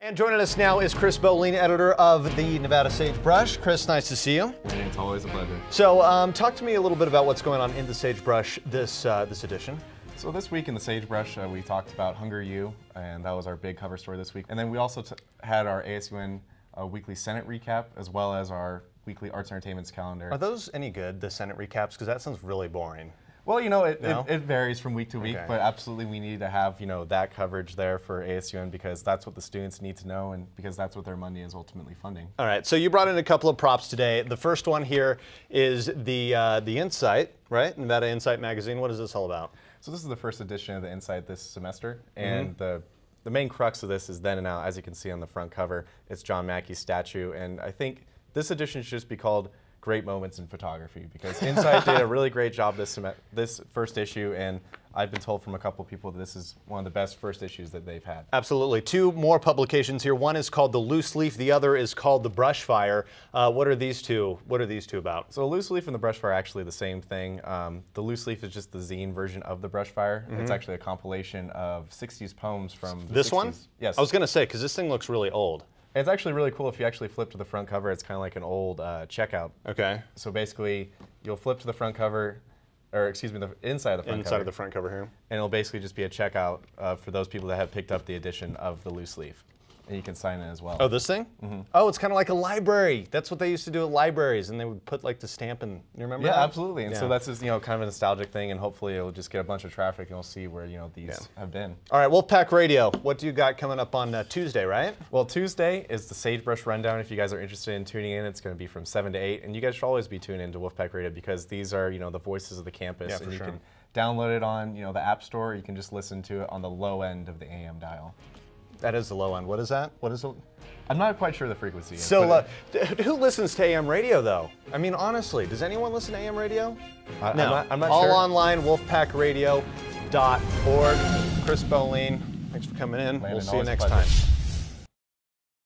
And joining us now is Chris Boline, editor of the Nevada Sagebrush. Chris, nice to see you. It's always a pleasure. So talk to me a little bit about what's going on in the Sagebrush this edition. So this week in the Sagebrush, we talked about Hunger U, and that was our big cover story this week. And then we also had our ASUN weekly Senate recap, as well as our weekly Arts and Entertainment's calendar. Are those any good, the Senate recaps? Because that sounds really boring. Well, you know, it varies from week to week, Okay. but absolutely we need to have, you know, that coverage there for ASUN because that's what the students need to know and because that's what their money is ultimately funding. All right, so you brought in a couple of props today. The first one here is the Insight, right? Nevada Insight magazine. What is this all about? So this is the first edition of the Insight this semester, and the main crux of this is then and now, as you can see on the front cover, it's John Mackey's statue, and I think this edition should just be called Great Moments in Photography because Insight did a really great job this first issue, and I've been told from a couple people that this is one of the best first issues that they've had. Absolutely. Two more publications here. One is called The Loose Leaf. The other is called The Brush Fire. What are these two? What are these two about? So Loose Leaf and The Brush Fire are actually the same thing. The Loose Leaf is just the zine version of The Brush Fire. It's actually a compilation of 60s poems from the This 60s. one? Yes. I was going to say, because this thing looks really old. It's actually really cool if you actually flip to the front cover. It's kind of like an old checkout. Okay. So basically, you'll flip to the front cover, or excuse me, the inside of the front cover. Inside of the front cover here. And it'll basically just be a checkout for those people that have picked up the edition of the Loose Leaf. And you can sign in as well. Oh, this thing? Oh, it's kind of like a library. That's what they used to do at libraries, and they would put like the stamp in. You remember that? Yeah, absolutely. And so that's just, you know, kind of a nostalgic thing, and hopefully it'll just get a bunch of traffic, and you'll see where, you know, these have been. All right, Wolfpack Radio. What do you got coming up on Tuesday, right? Well, Tuesday is the Sagebrush Rundown. If you guys are interested in tuning in, it's going to be from 7 to 8, and you guys should always be tuning into Wolfpack Radio because these are, you know, the voices of the campus, and you can download it on, you know, the App Store. Or you can just listen to it on the low end of the AM dial. That is the low end. What is that? What is it? I'm not quite sure the frequency. So, who listens to AM radio, though? I mean, honestly, does anyone listen to AM radio? No. I'm not All sure. online, wolfpackradio.org. Chris Boline, thanks for coming in. Landon, we'll see you always a next pleasure. time.